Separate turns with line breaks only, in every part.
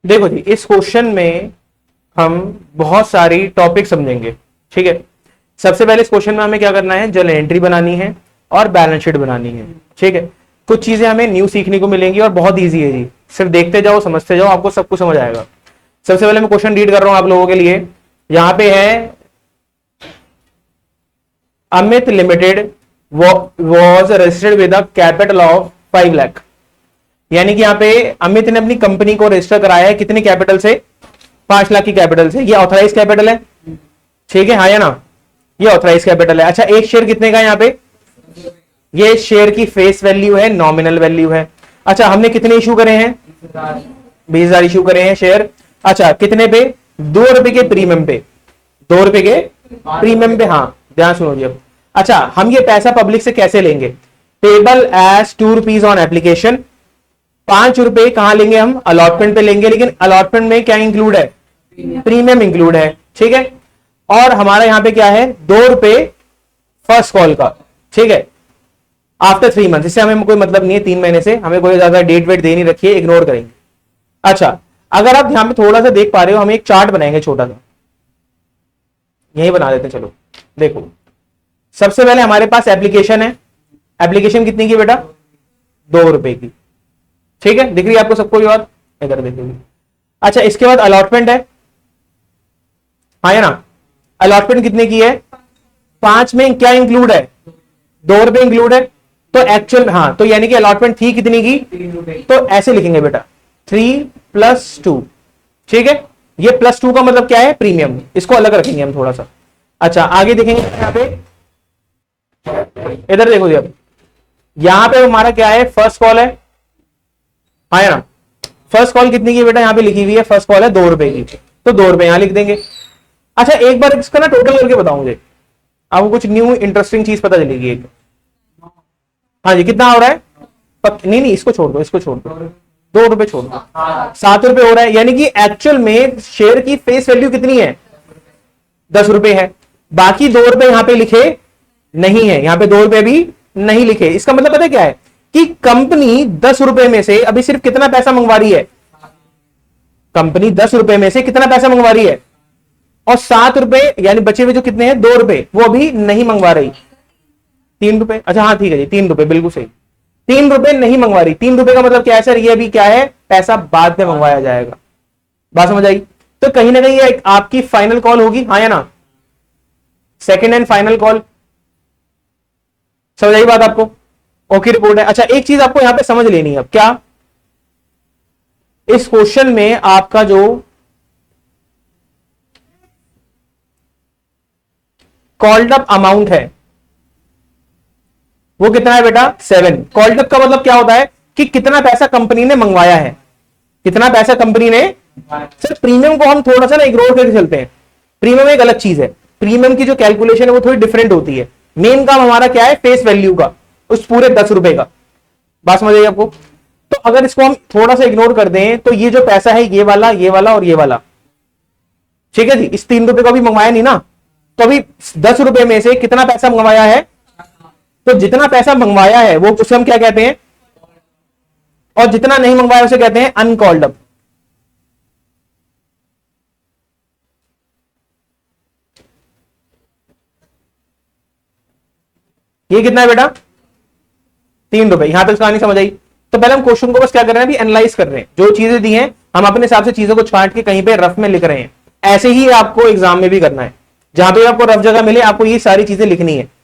देखो जी, इस क्वेश्चन में हम बहुत सारी टॉपिक समझेंगे। ठीक है, सबसे पहले इस क्वेश्चन में हमें क्या करना है, जर्नल एंट्री बनानी है और बैलेंस शीट बनानी है। ठीक है, कुछ चीजें हमें न्यू सीखने को मिलेंगी और बहुत इजी है जी, सिर्फ देखते जाओ समझते जाओ, आपको सब कुछ समझ आएगा। सबसे पहले मैं क्वेश्चन रीड कर रहा हूं आप लोगों के लिए। यहां पे है Amit limited was registered with a capital of 5 lakh. यानी कि यहां पे अमित ने अपनी कंपनी को रजिस्टर कराया है कितनी कैपिटल से, 5 लाख की कैपिटल से। ये ऑथराइज कैपिटल है, ठीक है, हाँ या ना, ये ऑथराइज कैपिटल है। अच्छा, एक शेयर कितने का है यहाँ पे, ये शेयर की फेस वैल्यू है, नॉमिनल वैल्यू है। अच्छा, हमने कितने इशू करे हैं, 20,000 इशू करे हैं शेयर। अच्छा, कितने पे, 2 रुपए के प्रीमियम पे, 2 रुपए के प्रीमियम पे। हाँ, ध्यान सुनो जी अब। अच्छा, हम ये पैसा पब्लिक से कैसे लेंगे, payable as 2 rupees on application. 5 रुपए कहां लेंगे हम, अलॉटमेंट पे लेंगे, लेकिन अलॉटमेंट में क्या इंक्लूड है, प्रीमियम इंक्लूड है। ठीक है, और हमारा यहां पे क्या है, 2 रुपए फर्स्ट कॉल का। ठीक है, आफ्टर 3 मंथ, इससे हमें कोई मतलब नहीं है, 3 महीने से हमें कोई ज्यादा डेट वेट दे नहीं रखी है, इग्नोर करेंगे। अच्छा, अगर आप यहां पे थोड़ा सा देख पा रहे हो, हम एक चार्ट बनाएंगे छोटा सा, यही बना देते हैं। चलो देखो, सबसे पहले हमारे पास एप्लीकेशन है। एप्लीकेशन कितनी की बेटा, 2 रुपए की। ठीक है, दिख रही है आपको सबको, और इधर देखिए। अच्छा, इसके बाद अलॉटमेंट है, हाँ या ना, अलॉटमेंट कितने की है, 5 में क्या इंक्लूड है, 2 रुपए इंक्लूड है। तो एक्चुअल, हाँ, तो यानी कि अलॉटमेंट थी कितनी की, तो ऐसे लिखेंगे बेटा, 3 + 2। ठीक है, ये +2 का मतलब क्या है, प्रीमियम, इसको अलग रखेंगे हम थोड़ा सा। अच्छा, आगे देखेंगे यहां पे, इधर देखो जी, अब यहां पे हमारा क्या है, फर्स्ट कॉल है, हाँ या ना, फर्स्ट कॉल कितनी की बेटा, यहां पे लिखी हुई है, फर्स्ट कॉल है 2 रुपए की, तो 2 रुपए यहां लिख देंगे। अच्छा, एक बार इसका ना टोटल करके बताऊं मुझे, आपको कुछ न्यू इंटरेस्टिंग चीज पता चलेगी एक। हाँ जी, कितना हो रहा है, नहीं नहीं, इसको छोड़ दो, इसको छोड़ दो, 2 रुपए छोड़ दो, 7 रुपए हो रहा है। यानी कि एक्चुअल में शेयर की फेस वैल्यू कितनी है, 10 रुपए है। बाकी 2 रुपए यहां पे लिखे नहीं है, यहां पे 2 रुपए भी नहीं लिखे। इसका मतलब पता है क्या है, कि कंपनी 10 रुपए में से अभी सिर्फ कितना पैसा मंगवा रही है, कंपनी 10 रुपए में से कितना पैसा मंगवा रही है, और 7 रुपए यानी बचे हुए जो कितने हैं, 2 रुपए, वो अभी नहीं मंगवा रही। 3 रुपए, अच्छा हाँ ठीक है जी, 3 रुपए बिल्कुल सही, 3 रुपए नहीं मंगवा रही। 3 रुपए का मतलब क्या है सर, ये अभी क्या है, पैसा बाद में मंगवाया जाएगा। बात समझ आई। तो कहीं ना कहीं ये आपकी फाइनल कॉल होगी, हाँ या ना, सेकेंड एंड फाइनल कॉल। समझ आई बात आपको, ओके रिपोर्ट है। अच्छा, एक चीज आपको यहां पे समझ लेनी है, अब क्या, इस क्वेश्चन में आपका जो कॉल्ड अप अमाउंट है वो कितना है बेटा, 7। कॉल्ड अप का मतलब क्या होता है, कि कितना पैसा कंपनी ने मंगवाया है, कितना पैसा कंपनी ने। सर प्रीमियम को हम थोड़ा सा ना इग्नोर करके चलते हैं, प्रीमियम एक अलग चीज है, प्रीमियम की जो कैलकुलेशन है वो थोड़ी डिफरेंट होती है। मेन काम हमारा क्या है, फेस वैल्यू का, उस पूरे 10 रुपए का। बात समझ आई आपको। तो अगर इसको हम थोड़ा सा इग्नोर कर दें, तो ये जो पैसा है, ये वाला, ये वाला और ये वाला, ठीक है जी, इस 3 रुपए को भी मंगवाया नहीं ना, तो अभी 10 रुपए में से कितना पैसा मंगवाया है, तो जितना पैसा मंगवाया है वो उसे हम क्या कहते हैं, और जितना नहीं मंगवाया उसे कहते हैं अनकॉल्ड अप। ये कितना है बेटा, 3 रुपए। यहां तक कहानी समझ आई। तो पहले हम क्वेश्चन को बस क्या कर रहे हैं, अभी एनालाइज कर रहे हैं, जो चीजें दी हैं हम अपने हिसाब से चीजों को छांट के कहीं पे रफ में लिख रहे हैं। ऐसे ही आपको एग्जाम में भी करना है, जहां पे आपको रफ जगह मिले आपको ये सारी चीजें लिखनी है।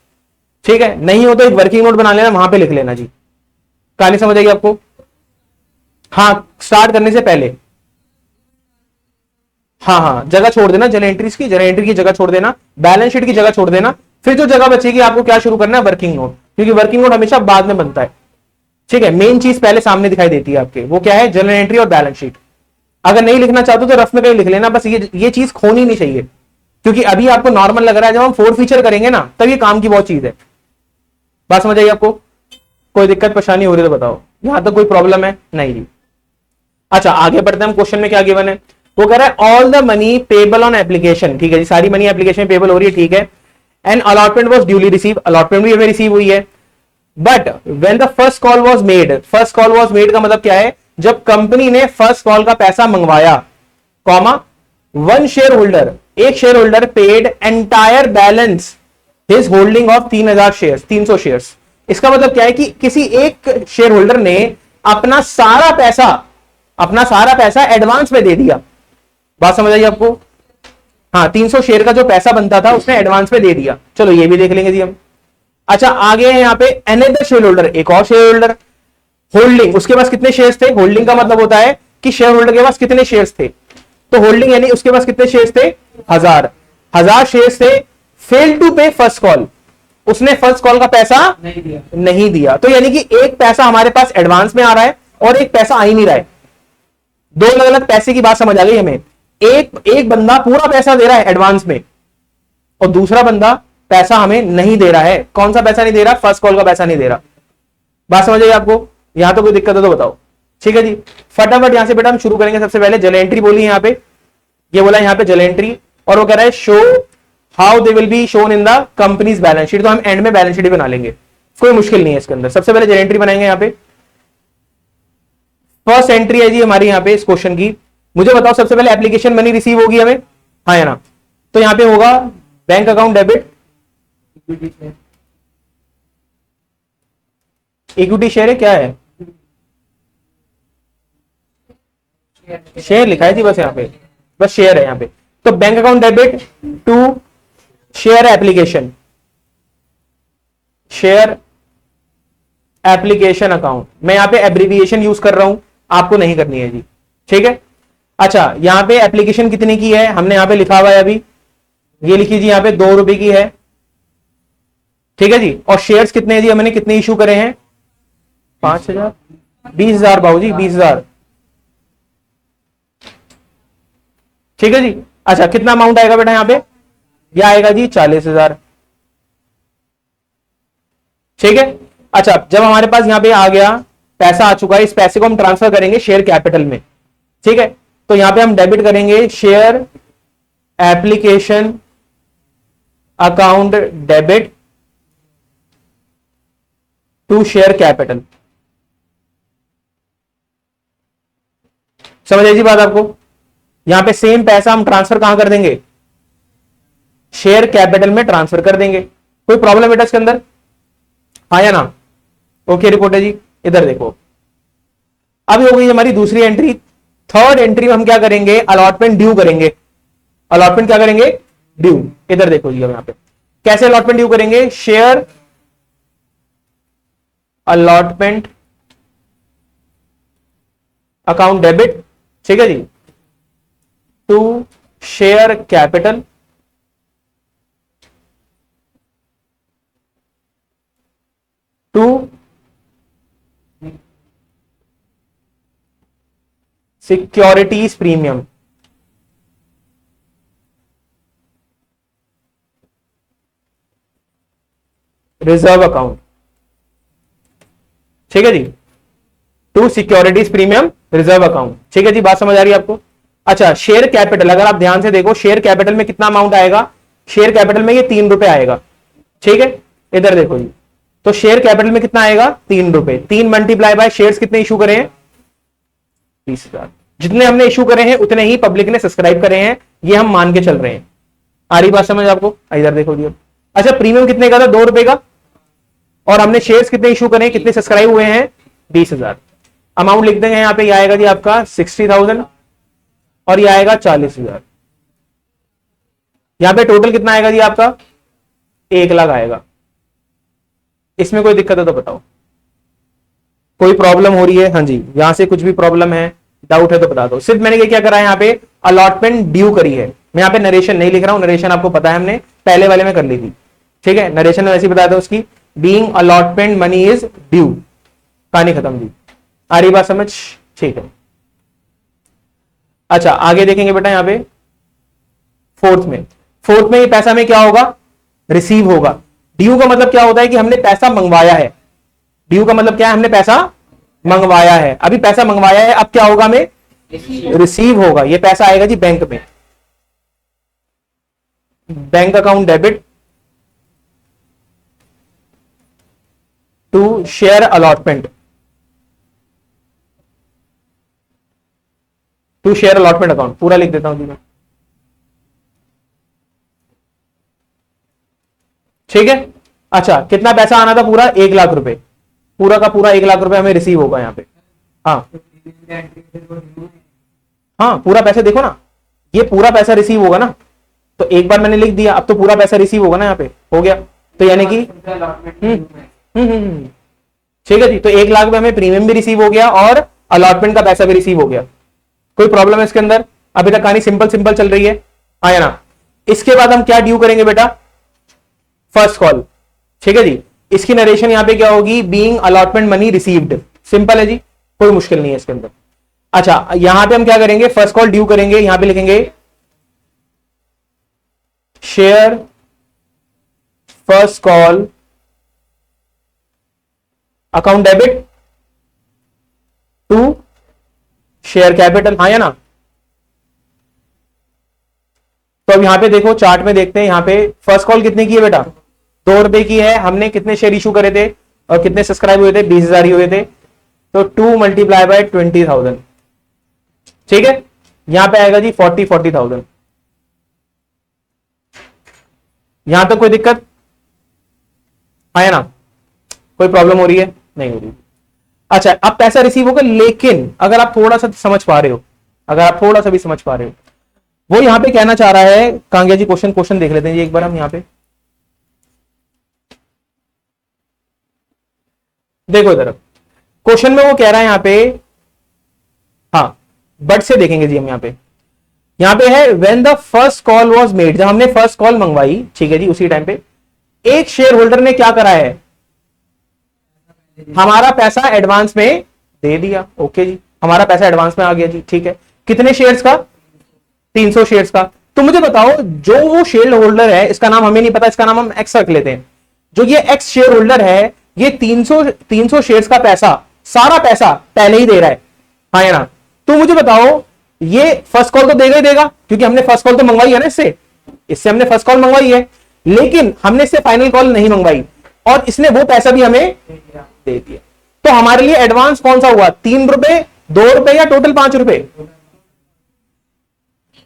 ठीक है, नहीं हो तो एक वर्किंग नोट बना लेना, वहां पे लिख लेना जी। कहानी समझ आएगी आपको। हाँ, स्टार्ट करने से पहले हाँ हाँ, जगह छोड़ देना, जर्नल एंट्रीज की, जर्नल एंट्री की जगह छोड़ देना, बैलेंस शीट की जगह छोड़ देना, फिर जो जगह बचेगी आपको क्या शुरू करना है, वर्किंग नोट, क्योंकि वर्किंग नोट हमेशा बाद में बनता है। ठीक है, मेन चीज पहले सामने दिखाई देती है आपके, वो क्या है, जर्नल एंट्री और बैलेंस शीट। अगर नहीं लिखना चाहते तो रफ में कहीं लिख लेना, बस ये चीज खोनी नहीं चाहिए, क्योंकि अभी आपको नॉर्मल लग रहा है, जब हम 4 फीचर करेंगे ना तब ये काम की बहुत चीज है। बात समझ आई आपको। कोई दिक्कत परेशानी हो रही है तो बताओ, यहां तक कोई प्रॉब्लम है, नहीं जी। अच्छा, आगे बढ़ते हैं हम, क्वेश्चन में क्या गिवन है, वो कह रहा है all the money payable on application. ठीक है जी, सारी मनी एप्लीकेशन पेबल हो रही है, ठीक है। And allotment was duly receive, allotment भी हमें रिसीव हुई है। But when the first call was made, first call was made का मतलब क्या है, जब कंपनी ने फर्स्ट कॉल का पैसा मंगवाया, कॉमा, वन शेयर होल्डर, एक share holder paid entire balance his holding of 3000 share, 300 shares. इसका मतलब क्या है कि किसी एक शेयर होल्डर ने अपना सारा पैसा एडवांस में दे दिया। बात समझ आई आपको? हाँ, 300 शेयर का जो पैसा बनता था उसने एडवांस में दे दिया। चलो ये भी देख लेंगे जी हम। अच्छा, आगे है यहां पे अनदर शेयर होल्डर, एक और शेयर होल्डर होल्डिंग, उसके पास कितने शेयर्स थे? होल्डिंग का मतलब होता है कि शेयर होल्डर के पास कितने शेयर्स थे। तो होल्डिंग यानी उसके पास कितने शेयर्स थे? 1000 शेयर्स थे। फेल टू पे फर्स्ट कॉल, उसने फर्स्ट कॉल का पैसा नहीं दिया। तो यानी कि एक पैसा हमारे पास एडवांस में आ रहा है और एक पैसा आ ही नहीं रहा है। दो अलग अलग पैसे की बात समझ आ गई हमें। एक बंदा पूरा पैसा दे रहा है एडवांस में और दूसरा बंदा पैसा हमें नहीं दे रहा है। कौन सा पैसा नहीं दे रहा? फर्स्ट कॉल का पैसा नहीं दे रहा। बात समझ आई आपको? यहां तो कोई दिक्कत है तो बताओ। ठीक है जी, फटाफट यहां से बेटा हम शुरू करेंगे। सबसे पहले जल एंट्री बोली यहां पे, ये बोला यहां पे जल एंट्री, और वो कह रहा है show how they will be shown in the companies balance sheet. तो हम एंड में बैलेंस शीट बना लेंगे, कोई मुश्किल नहीं है इसके अंदर। सबसे पहले जल एंट्री बनाएंगे। यहां पे फर्स्ट एंट्री है जी हमारी यहां पे इस क्वेश्चन की। मुझे बताओ सबसे पहले एप्लीकेशन मनी रिसीव होगी हमें, हाँ या ना? तो यहां पे होगा bank account debit, equity share है, क्या है? शेयर लिखा है जी बस, यहां पे बस शेयर है यहां पे। तो bank account debit to share application, share application account. मैं यहां पे एब्रिविएशन यूज कर रहा हूं, आपको नहीं करनी है जी, ठीक है। अच्छा, यहां पे एप्लीकेशन कितने की है हमने यहां पे लिखा हुआ है अभी, ये लिखी जी, यहां पे 2 रुपए की है, ठीक है जी। और शेयर्स कितने हैं जी, हमने कितने इशू करे हैं? 5000, 20000 बाबूजी, 20000, ठीक है जी। अच्छा, कितना अमाउंट आएगा बेटा यहां पे? यह आएगा जी 40000, ठीक है। अच्छा, जब हमारे पास यहां पे आ गया, पैसा आ चुका है, इस पैसे को हम ट्रांसफर करेंगे शेयर कैपिटल में, ठीक है। तो यहां पे हम डेबिट करेंगे share application account debit to share capital. समझ आई जी बात आपको? यहां पे सेम पैसा हम ट्रांसफर कहां कर देंगे? शेयर कैपिटल में ट्रांसफर कर देंगे। कोई प्रॉब्लम बेटा इसके अंदर, हाँ या ना? ओके रिपोर्ट है जी। इधर देखो, अभी हो गई हमारी दूसरी एंट्री। थर्ड एंट्री में हम क्या करेंगे? अलॉटमेंट ड्यू करेंगे। अलॉटमेंट क्या करेंगे? ड्यू। इधर देखो जी, हम यहां पे कैसे अलॉटमेंट ड्यू करेंगे? शेयर अलॉटमेंट अकाउंट डेबिट, ठीक है जी, to share capital to securities premium. Reserve account, ठीक है जी, to securities premium reserve account, ठीक है जी। बात समझ आ रही है आपको? अच्छा, शेयर कैपिटल, अगर आप ध्यान से देखो, शेयर कैपिटल में कितना अमाउंट आएगा? शेयर कैपिटल में ये 3 रुपए आएगा, ठीक है। इधर देखो जी, तो शेयर कैपिटल में कितना आएगा? 3 रुपए। 3 मल्टीप्लाई बाय शेयर्स कितने इशू करे हैं? 20,000। जितने हमने इशू करे हैं उतने ही पब्लिक ने सब्सक्राइब करे हैं, ये हम मान के चल रहे हैं। आ रही बात समझ आपको? इधर देखो जी। अच्छा, प्रीमियम कितने का था? 2 रुपए का। और हमने शेयर्स कितने इशू करे हैं, कितने सब्सक्राइब हुए हैं? 20,000। अमाउंट लिख देंगे यहां पे, ये आएगा जी आपका 60,000 और ये आएगा 40,000। यहां पे टोटल कितना आएगा जी आपका? 1 लाख आएगा। इसमें कोई दिक्कत है तो बताओ, कोई प्रॉब्लम हो रही है? हाँ जी, यहां से कुछ भी प्रॉब्लम है, डाउट है तो बता दो। सिर्फ मैंने क्या करा है यहां पे? अलॉटमेंट ड्यू करी है। मैं यहां पे नरेशन नहीं लिख रहा हूं, नरेशन आपको पता है हमने पहले वाले में कर ली थी, ठीक है। नरेशन में वैसे ही बताया था उसकी, being allotment money is due, कहानी खत्म जी। आ रही बात समझ? ठीक है। अच्छा, आगे देखेंगे बेटा यहां पे फोर्थ में ये पैसा में क्या होगा? रिसीव होगा। ड्यू का मतलब क्या होता है कि हमने पैसा मंगवाया है। ड्यू का मतलब क्या है? हमने पैसा मंगवाया है। अभी पैसा मंगवाया है, अब क्या होगा? हमें रिसीव होगा। ये पैसा आएगा जी बैंक में, bank account debit to share allotment, to share allotment account, पूरा लिख देता हूं जी मैं, ठीक है। अच्छा, कितना पैसा आना था पूरा? 1 लाख रुपए, पूरा का पूरा 1 लाख रुपए हमें रिसीव होगा यहाँ पे। हाँ हाँ, पूरा पैसा देखो ना, ये पूरा पैसा रिसीव होगा ना, तो एक बार मैंने लिख दिया, अब तो पूरा पैसा रिसीव होगा ना, यहाँ पे हो गया। तो यानी कि ठीक है जी, तो 1 लाख में हमें प्रीमियम भी रिसीव हो गया और अलॉटमेंट का पैसा भी रिसीव हो गया। कोई प्रॉब्लम है इसके अंदर? अभी तक कहानी सिंपल सिंपल चल रही है, आया ना। इसके बाद हम क्या ड्यू करेंगे बेटा? फर्स्ट कॉल, ठीक है जी। इसकी नरेशन यहां पे क्या होगी? Being allotment money received, simple है जी, कोई मुश्किल नहीं है इसके अंदर। अच्छा, यहां पे हम क्या करेंगे? फर्स्ट कॉल ड्यू करेंगे, यहां पे लिखेंगे share first call account debit to share capital, हाँ या ना। तो अब यहां पे देखो, चार्ट में देखते हैं, यहां पे फर्स्ट कॉल कितने की है बेटा? 2 रुपए की है। हमने कितने शेयर इशू करे थे और कितने सब्सक्राइब हुए थे? 20,000 ही हुए थे। तो 2 मल्टीप्लाई बाय 20,000, ठीक है। यहां पे आएगा जी 40,000। यहां तक कोई दिक्कत आया ना? कोई प्रॉब्लम हो रही है? नहीं हो रही। अच्छा, अब पैसा रिसीव होगा, लेकिन अगर आप थोड़ा सा समझ पा रहे हो, अगर आप थोड़ा सा भी समझ पा रहे हो, वो यहां पे कहना चाह रहा है, कांग्या जी क्वेश्चन देख लेते हैं जी एक बार हम। यहां पे देखो इधर, क्वेश्चन में वो कह रहा है यहां पे, हाँ बट से देखेंगे जी हम। यहां पे है when the first call was made, जब हमने फर्स्ट कॉल मंगवाई, ठीक है जी, उसी टाइम पे एक शेयर होल्डर ने क्या करा है? हमारा पैसा एडवांस में दे दिया। ओके जी, हमारा पैसा एडवांस में आ गया जी, ठीक है। कितने शेयर्स का? 300 शेयर्स का। तो मुझे बताओ, जो वो शेयर होल्डर है, इसका नाम हमें नहीं पता, इसका नाम हम एक्स रख लेते हैं। जो ये एक्स शेयर होल्डर है, ये 300 शेयर्स का पैसा, सारा पैसा पहले ही दे रहा है, हाँ या ना। तो मुझे बताओ, ये फर्स्ट कॉल तो देगा ही देगा, क्योंकि हमने फर्स्ट कॉल तो मंगवाई है ना, इससे हमने फर्स्ट कॉल मंगवाई है, लेकिन हमने इससे फाइनल कॉल नहीं मंगवाई, और इसने वो पैसा भी हमें दे दिया। तो हमारे लिए एडवांस कौन सा हुआ? 3 रुपए, 2 रुपए या टोटल 5 रुपए?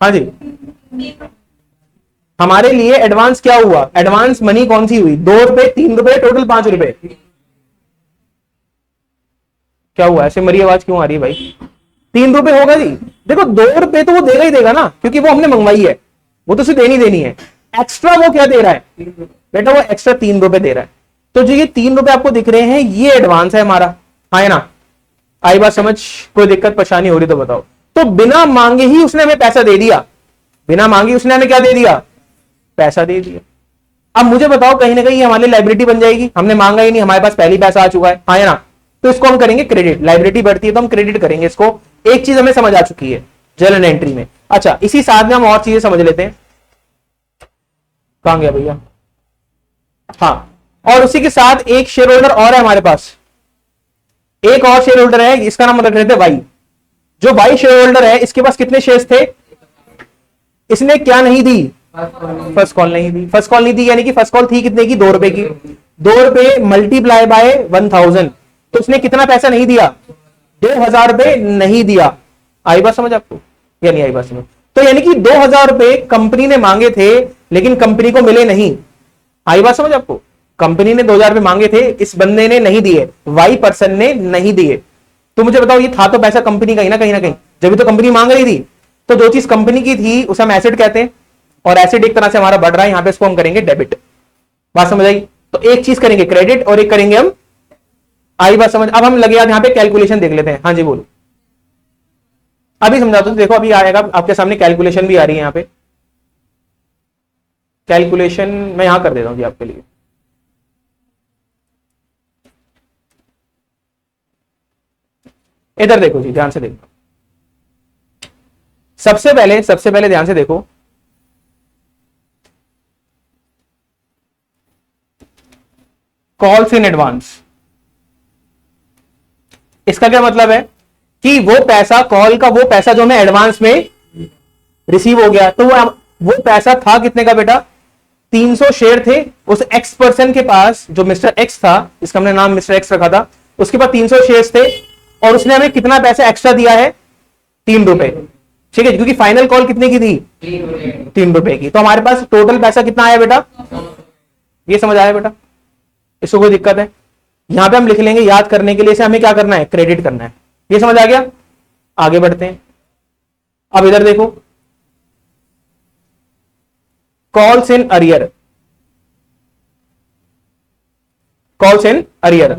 हाँ जी, हमारे लिए एडवांस क्या हुआ? एडवांस मनी कौन सी हुई? 2 रुपए, 3 रुपए, टोटल 5 रुपए? क्या हुआ? ऐसे मरी आवाज क्यों आ रही है भाई? 3 रुपए होगा जी। देखो 2 रुपए तो वो देगा ही देगा ना, क्योंकि वो हमने मंगवाई है, वो तो उसे देनी है। एक्स्ट्रा वो क्या दे रहा है बेटा? वो एक्स्ट्रा 3 रुपए दे रहा है। तो जो ये 3 रुपए आपको दिख रहे हैं, ये एडवांस है हमारा, हाँ है ना। आई बात समझ? कोई दिक्कत परेशानी हो रही तो बताओ। तो बिना मांगे ही उसने हमें पैसा दे दिया, बिना मांगे उसने हमें क्या दे दिया? पैसा दे दिया। अब मुझे बताओ, कहीं ना कहीं हमारे लिए लाइबिलिटी बन जाएगी, हमने मांगा ही नहीं, हमारे पास पहले ही पैसा आ चुका है, हाँ है ना। तो इसको हम करेंगे क्रेडिट, लाइबिलिटी बढ़ती है तो हम क्रेडिट करेंगे इसको। एक चीज हमें समझ आ चुकी है जर्नल एंट्री में। अच्छा, इसी साथ में हम और चीजें समझ लेते हैं। कहां गया भैया? हाँ, और उसी के साथ एक शेयर होल्डर और है हमारे पास, एक और शेयर होल्डर है, इसका नाम रख रहे थे वाई। जो वाई शेयर होल्डर है, इसके पास कितने शेयर्स थे? इसने क्या नहीं दी? फर्स्ट कॉल नहीं दी। फर्स्ट कॉल नहीं दी यानी कि फर्स्ट कॉल थी कितने की? 2 रुपए की। 2 रुपए मल्टीप्लाई बाय 1000, तो उसने कितना पैसा नहीं दिया? 2000 रुपए नहीं दिया। आई बात समझ आपको या नहीं आई बात समझ? तो यानी कि 2000 रुपए कंपनी ने मांगे थे, लेकिन कंपनी को मिले नहीं। आई बात समझ आपको? कंपनी ने 2000 रुपए मांगे थे, इस बंदे ने नहीं दिए, वाई पर्सन ने नहीं दिए। तो मुझे बताओ, ये था तो पैसा कंपनी का ही ना, कहीं ना कहीं, जब भी तो कंपनी मांग रही थी। तो जो चीज कंपनी की थी उसे हम एसेट कहते हैं, और एसेट एक तरह से हमारा बढ़ रहा है, यहां पे इसको हम करेंगे डेबिट। बात समझ आई? तो एक चीज करेंगे क्रेडिट और एक करेंगे हम, आई बात समझ? अब हम लगे यहां पे कैलकुलेशन देख लेते हैं। हाँ जी बोलो, अभी समझाता हूं। देखो अभी आएगा आपके सामने, कैलकुलेशन भी आ रही है यहां पे। कैलकुलेशन मैं यहां कर देता हूं जी आपके लिए। इधर देखो जी, ध्यान से देखो। सबसे पहले ध्यान से देखो, कॉल्स इन एडवांस। इसका क्या मतलब है? कि वो पैसा, कॉल का वो पैसा जो हमें एडवांस में रिसीव हो गया, तो वो पैसा था कितने का बेटा? 300 शेयर थे उस एक्स पर्सन के पास, जो मिस्टर एक्स था, इसका हमने नाम मिस्टर एक्स रखा था, उसके पास 300 शेयर्स थे, और उसने हमें कितना पैसा एक्स्ट्रा दिया है? 3 रुपए। ठीक है, क्योंकि फाइनल कॉल कितने की थी, 3 रुपए की। तो हमारे पास टोटल पैसा कितना आया बेटा, ये समझ आया बेटा, इसको कोई दिक्कत है? यहां पे हम लिख लेंगे याद करने के लिए, इसे हमें क्या करना है, क्रेडिट करना है। ये समझ आ गया? आगे बढ़ते हैं। अब इधर देखो, calls in arrear, calls in arrear,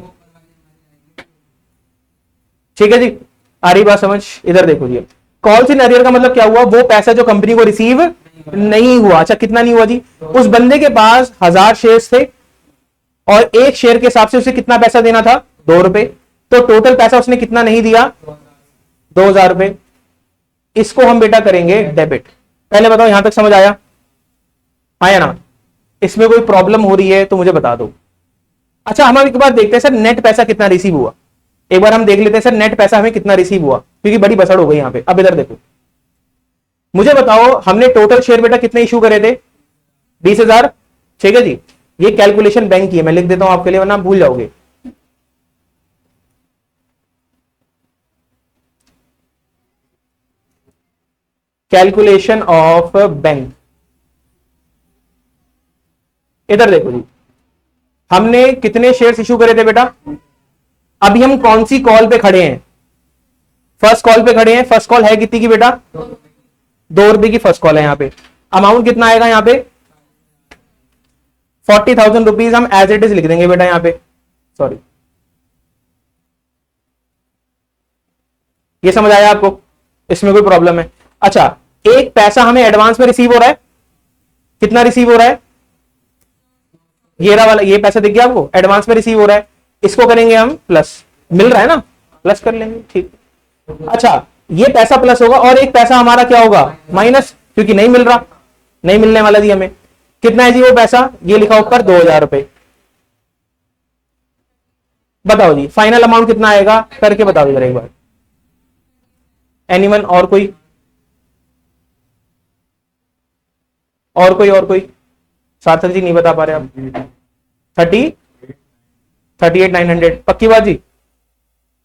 ठीक है जी, आ रही बात समझ? इधर देखो जी, कॉल्स इन अरियर का मतलब क्या हुआ, वो पैसा जो कंपनी को रिसीव नहीं हुआ। अच्छा कितना नहीं हुआ जी, उस बंदे के पास 1000 शेयर्स थे और एक शेयर के हिसाब से उसे कितना पैसा देना था, 2 रुपए। तो टोटल पैसा उसने कितना नहीं दिया, 2000 रुपए। इसको हम बेटा करेंगे डेबिट। पहले बताओ यहां तक समझ आया? आया ना? इसमें कोई प्रॉब्लम हो रही है तो मुझे बता दो। अच्छा हम एक बार देखते हैं सर नेट पैसा कितना रिसीव हुआ, एक बार हम देख लेते हैं सर नेट पैसा हमें कितना रिसीव हुआ, क्योंकि बड़ी बसड़ हो गई यहां पे। अब इधर देखो, मुझे बताओ हमने टोटल शेयर बेटा कितने इशू करे थे, 20,000, ठीक है जी। ये कैलकुलेशन बैंक की है, मैं लिख देता हूं आपके लिए वरना आप भूल जाओगे। कैलकुलेशन ऑफ बैंक, इधर देखो जी, हमने कितने शेयर्स इशू करे थे बेटा, अभी हम कौन सी कॉल पे खड़े हैं, फर्स्ट कॉल पे खड़े हैं। फर्स्ट कॉल है कितनी की बेटा, 2 रुपए की फर्स्ट कॉल है। यहां पे अमाउंट कितना आएगा, यहां पे 40,000 रुपीज हम एज इट इज लिख देंगे बेटा यहां पे, सॉरी। ये समझ आया आपको? इसमें कोई प्रॉब्लम है? अच्छा एक पैसा हमें एडवांस में रिसीव हो रहा है, कितना रिसीव हो रहा है, ये रहा वाला, ये पैसा दिख गया आपको, एडवांस में रिसीव हो रहा है। इसको करेंगे हम प्लस, मिल रहा है ना, प्लस कर लेंगे, ठीक। अच्छा ये पैसा प्लस होगा और एक पैसा हमारा क्या होगा, माइनस, क्योंकि नहीं मिल रहा, नहीं मिलने वाला जी हमें। कितना है जी वो पैसा, ये लिखा ऊपर 2000 रुपए। बताओ जी फाइनल अमाउंट कितना आएगा, करके बताओ जरा एक बार, एनीवन? और कोई, और कोई, और कोई? सार्थक जी नहीं बता पा रहे आप? 38,900, पक्की बात जी,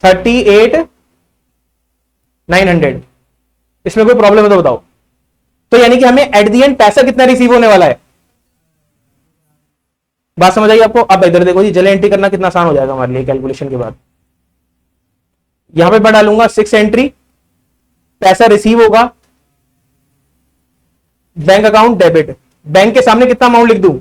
38,900। इसमें कोई प्रॉब्लम है तो बताओ। तो यानी कि हमें एट द एंड पैसा कितना रिसीव होने वाला है, बात समझ आई आपको? अब इधर देखो जी, जल एंट्री करना कितना आसान हो जाएगा हमारे लिए कैलकुलेशन के बाद। यहां पे मैं डालूंगा 6 एंट्री, पैसा रिसीव होगा, बैंक अकाउंट डेबिट, बैंक के सामने कितना अमाउंट लिख दूं,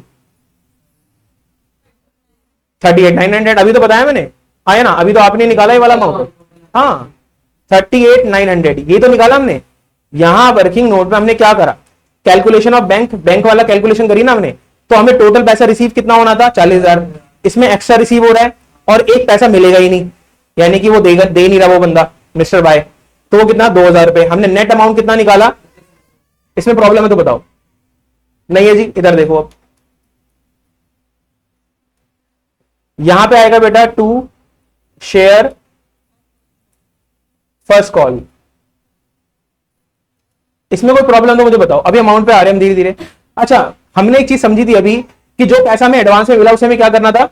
38,900। अभी तो बताया मैंने, आया ना? अभी तो आपने निकाला ये वाला अमाउंट, हाँ 38,900 ये तो निकाला हमने। यहां वर्किंग नोट में हमने क्या करा, कैलकुलेशन ऑफ बैंक, बैंक वाला कैलकुलेशन करी ना हमने। तो हमें टोटल पैसा रिसीव कितना होना था, 40,000। इसमें एक्स्ट्रा रिसीव हो रहा है और एक पैसा मिलेगा ही नहीं, यानी कि वो देगा, दे नहीं रहा वो बंदा मिस्टर बाय। तो वो कितना, 2000 रुपए। हमने नेट अमाउंट कितना निकाला, इसमें प्रॉब्लम है तो बताओ? नहीं है जी। इधर देखो, अब यहां पे आएगा बेटा 2 शेयर फर्स्ट कॉल। इसमें कोई प्रॉब्लम तो मुझे बताओ, अभी अमाउंट पे आ रहे हैं हम धीरे धीरे। अच्छा हमने एक चीज समझी थी अभी, कि जो पैसा हमें एडवांस में मिला उसे हमें क्या करना था,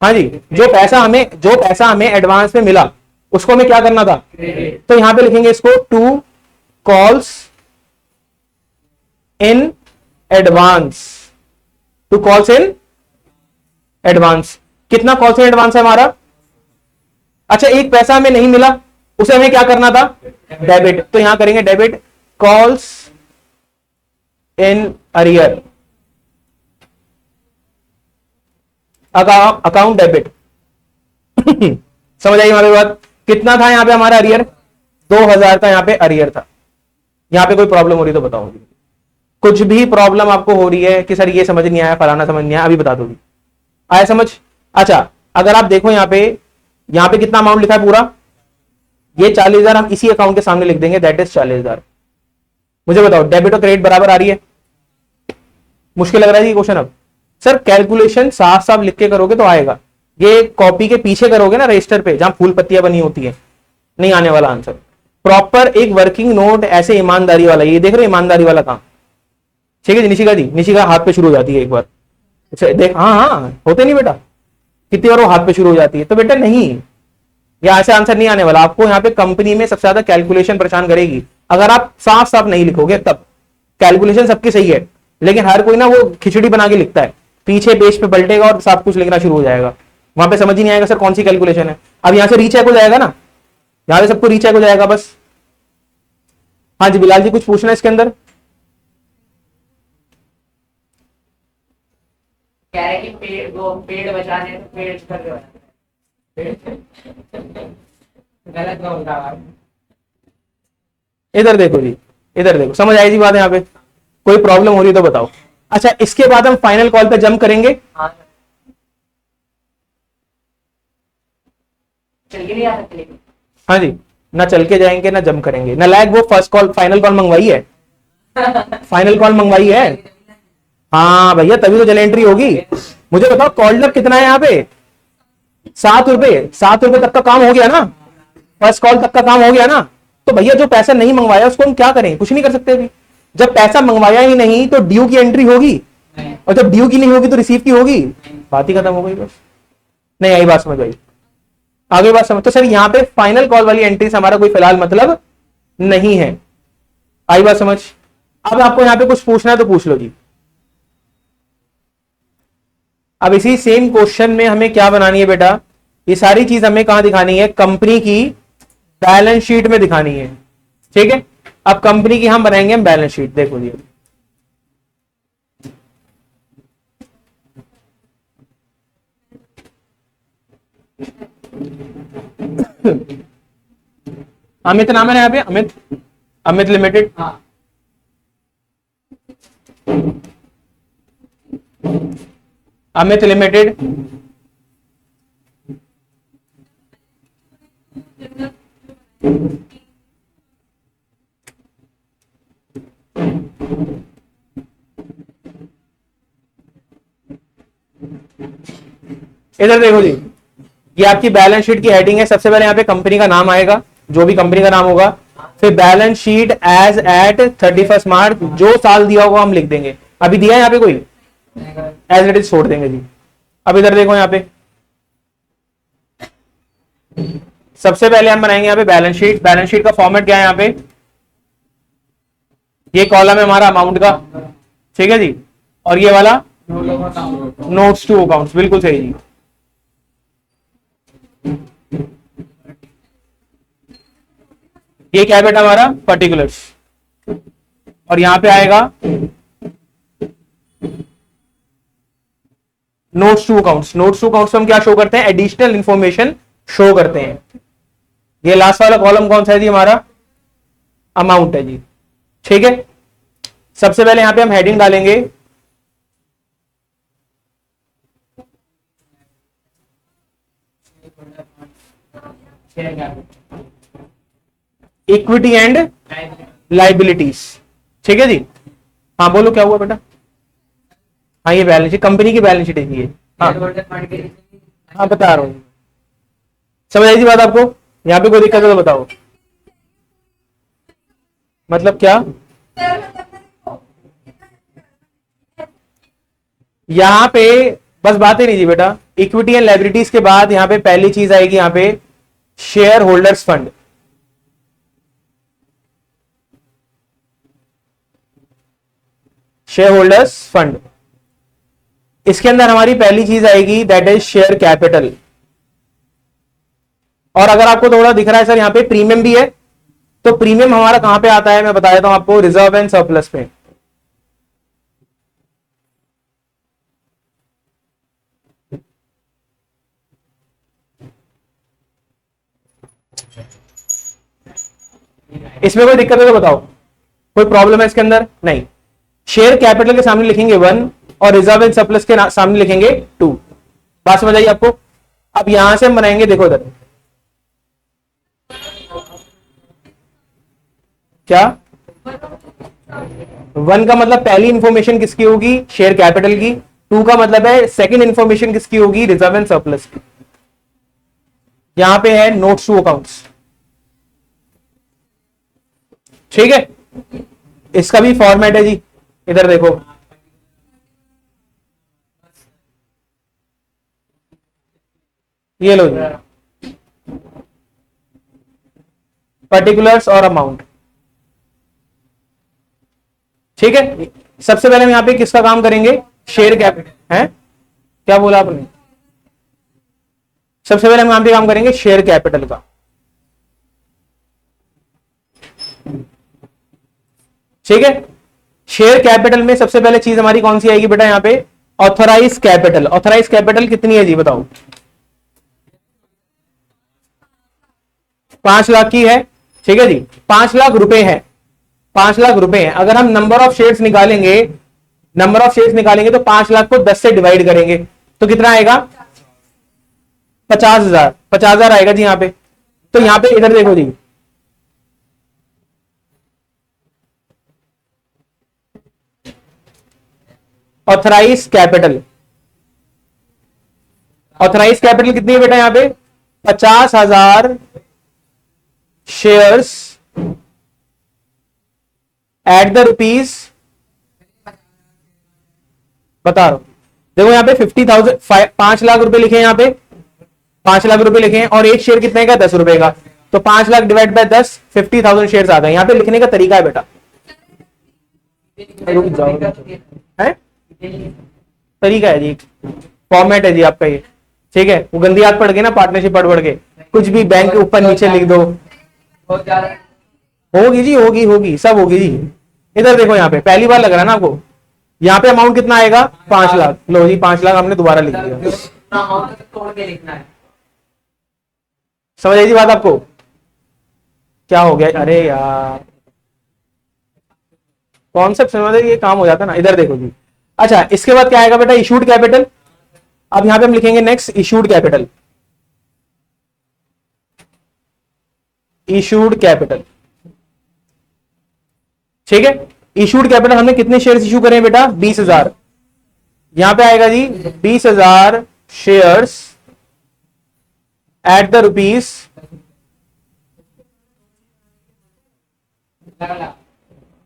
हाँ जी, जो पैसा हमें एडवांस में मिला उसको हमें क्या करना था, तो यहां पे लिखेंगे इसको 2 calls in advance, 2 calls in advance. कितना कॉल्स इन एडवांस है हमारा, अच्छा एक पैसा हमें नहीं मिला, उसे हमें क्या करना था, डेबिट। तो यहां करेंगे debit calls in arrear, account debit. समझ आई हमारी बात? कितना था यहां पे हमारा अरियर, 2000 था यहां पे अरियर था। यहां पे कोई प्रॉब्लम हो रही तो बताओ, कुछ भी प्रॉब्लम आपको हो रही है कि सर ये समझ नहीं आया, फलाना समझ नहीं आया, अभी बता दोगी, आया समझ? अच्छा अगर आप देखो यहां पे कितना अमाउंट लिखा है पूरा, ये 40,000 हम इसी अकाउंट के सामने लिख देंगे, दैट इज 40,000। मुझे बताओ डेबिट और क्रेडिट बराबर आ रही है, मुश्किल लग रहा है ये क्वेश्चन? अब सर कैलकुलेशन साफ साफ लिख के करोगे तो आएगा, ये कॉपी के पीछे करोगे ना रजिस्टर पे जहां फूल पत्तियां बनी होती है, नहीं आने वाला आंसर। प्रॉपर एक वर्किंग नोट ऐसे ईमानदारी वाला, ये देख रहे हो ईमानदारी वाला काम, ठीक है जी। निशिका जी, निशिका हाथ पे शुरू हो जाती है एक बार, अच्छा देख, हाँ हाँ होते नहीं बेटा, कितनी बार वो हाथ पे शुरू हो जाती है, तो बेटा नहीं, यहाँ से आंसर नहीं आने वाला आपको। यहाँ पे कंपनी में सबसे ज्यादा कैलकुलेशन परेशान करेगी, अगर आप साफ साफ नहीं लिखोगे तब। कैलकुलेशन सबकी सही है, लेकिन हर कोई ना वो खिचड़ी बना के लिखता है, पीछे पेज पे पलटेगा और सब कुछ लिखना शुरू हो जाएगा, वहां पे समझ ही नहीं आएगा सर कौन सी कैलकुलेशन है। अब यहां से रीचेक हो जाएगा ना, यहां से सबको रीचेक हो जाएगा बस। हाँ जी बिलाल जी, कुछ पूछना है इसके अंदर?
कह रहे कि पेड़ बचाने तो पेड़ कर गलत बोलता है।
इधर देखो जी, इधर देखो, समझ आई जी बात? यहाँ पे कोई प्रॉब्लम हो रही तो बताओ। अच्छा, इसके बाद हम फाइनल कॉल पे जंप करेंगे।
चल के नहीं आ सकते लेकिन।
हाँ जी, ना चल के जाएंगे ना जंप करेंगे ना। लायक वो फर्स्ट कॉल फाइनल कॉल मंगवाई है, फाइनल कॉल मंगवाई है। हाँ भैया, तभी तो जल एंट्री होगी। मुझे बताओ कॉल कितना है यहाँ पे? 7 रुपए। 7 रुपए तक का काम हो गया ना, फर्स्ट कॉल तक का काम हो गया ना। तो भैया जो पैसा नहीं मंगवाया उसको हम क्या करें? कुछ नहीं कर सकते अभी। जब पैसा मंगवाया ही नहीं तो ड्यू की एंट्री होगी, और जब ड्यू की नहीं होगी तो रिसीव की होगी, बात ही खत्म हो गई बस। नहीं आई बात समझ आई? आगे बात समझ? तो सर यहाँ पे फाइनल कॉल वाली एंट्री से हमारा कोई फिलहाल मतलब नहीं है। आई बात समझ? अब आपको यहाँ पे कुछ पूछना है तो पूछ लो जी। अब इसी सेम क्वेश्चन में हमें क्या बनानी है बेटा? ये सारी चीज हमें कहां दिखानी है? कंपनी की बैलेंस शीट में दिखानी है, ठीक है। अब कंपनी की हम बनाएंगे हम बैलेंस शीट। देखो जी, अमित नाम है यहाँ पे, अमित, अमित लिमिटेड।
हाँ।
अमित लिमिटेड इधर देखो जी, ये आपकी बैलेंस शीट की हेडिंग है। सबसे पहले यहाँ पे कंपनी का नाम आएगा, जो भी कंपनी का नाम होगा। फिर बैलेंस शीट एज एट 31 मार्च, जो साल दिया होगा हम लिख देंगे। अभी दिया है यहाँ पे कोई? एज इट इज छोड़ देंगे जी। अब इधर देखो यहाँ पे, सबसे पहले हम बनाएंगे यहाँ पे बैलेंस शीट। बैलेंस शीट का फॉर्मेट क्या है यहाँ पे? ये कॉलम है हमारा अमाउंट का, ठीक है जी, और ये वाला नोट्स टू अकाउंट्स, बिल्कुल सही जी। ये क्या है बेटा हमारा? पर्टिकुलर्स। और यहां पे आएगा notes to accounts. Notes to accounts हम क्या शो करते हैं? एडिशनल इंफॉर्मेशन शो करते हैं। ये लास्ट वाला कॉलम कौन सा है जी? हमारा अमाउंट है जी, ठीक है। सबसे पहले यहां पे हम हेडिंग डालेंगे इक्विटी एंड लाइबिलिटीज, ठीक है जी। हाँ बोलो क्या हुआ बेटा? हाँ ये बैलेंस शीट, कंपनी की बैलेंस शीट है ये। हाँ हाँ बता रहा हूं, समझ आई थी बात आपको? यहाँ पे कोई दिक्कत है तो बताओ। मतलब क्या? यहाँ पे बस बातें नहीं जी बेटा। इक्विटी एंड लाइबिलिटीज के बाद यहाँ पे पहली चीज आएगी यहाँ पे share holders fund. Share holders fund, इसके अंदर हमारी पहली चीज आएगी दैट इज शेयर कैपिटल। और अगर आपको थोड़ा दिख रहा है सर यहाँ पे प्रीमियम भी है, तो प्रीमियम हमारा कहां पे आता है मैं बता देता हूं आपको, रिजर्व एंड सरप्लस पे। इसमें कोई दिक्कत है तो बताओ, कोई प्रॉब्लम है इसके अंदर? नहीं। शेयर कैपिटल के सामने लिखेंगे 1 और रिजर्व एंड सरप्लस के सामने लिखेंगे 2। बात समझ आई आपको? अब यहां से हम बनाएंगे, देखो इधर क्या 1 का मतलब पहली इंफॉर्मेशन किसकी होगी? शेयर कैपिटल की। 2 का मतलब है सेकंड इंफॉर्मेशन किसकी होगी? रिजर्व एंड सरप्लस की। यहां पे है नोट्स टू अकाउंट्स, ठीक है। इसका भी फॉर्मेट है जी, इधर देखो, ये लो जी। पर्टिकुलर्स और अमाउंट। ठीक है, सबसे पहले हम यहाँ पे किसका काम करेंगे, शेयर कैपिटल है, क्या बोला आपने, सबसे पहले हम यहाँ पे काम करेंगे शेयर कैपिटल का। ठीक है, शेयर कैपिटल में सबसे पहले चीज हमारी कौन सी आएगी बेटा, यहाँ पे ऑथराइज कैपिटल। ऑथराइज कैपिटल कितनी है जी बताओ, 5 लाख की है। ठीक है जी, 5 लाख रुपए है, 5 लाख रुपए है। अगर हम नंबर ऑफ शेयर्स निकालेंगे, नंबर ऑफ शेयर्स निकालेंगे तो 5 लाख को 10 से डिवाइड करेंगे तो कितना आएगा, 50,000, 50,000 आएगा जी यहाँ पे। तो यहाँ पे इधर देखो जी, ऑथराइज कैपिटल, ऑथराइज कैपिटल कितनी है बेटा यहाँ पे, 50,000 शेयर्स एट द रुपीज, बता रहा हूं देखो यहाँ पे 50,000, 5 लाख रुपए लिखे हैं यहाँ पे, 5 लाख रुपए लिखे हैं और एक शेयर कितने का, 10 रुपए का। तो 5 लाख डिवाइड बाय 10, 50,000 शेयर्स आ गए। यहाँ पे लिखने का तरीका है बेटा, रुक जाओ है, तरीका है जी, फॉर्मेट है जी आपका ये। ठीक है, वो गंदी आदत पड़ गई ना पार्टनरशिप पढ़ के, कुछ भी बैंक के ऊपर नीचे लिख दो, होगी जी, होगी होगी सब होगी जी। इधर देखो यहाँ पे पहली बार लग रहा है ना आपको, यहाँ पे अमाउंट कितना आएगा, 5 लाख। लो जी 5 लाख हमने दोबारा लिख दिया,
तोड़ के लिखना है।
समझ आई थी बात आपको, क्या हो गया, अरे यार कॉन्सेप्ट समझ, ये काम हो जाता ना। इधर देखो जी, अच्छा इसके बाद क्या आएगा बेटा, इशूड कैपिटल। अब यहां पे हम लिखेंगे next issued capital, issued capital. ठीक है, इशूड कैपिटल हमने कितने शेयर्स इशू करे हैं बेटा, 20,000। यहां पे आएगा जी 20,000 शेयर्स एट द रुपीज,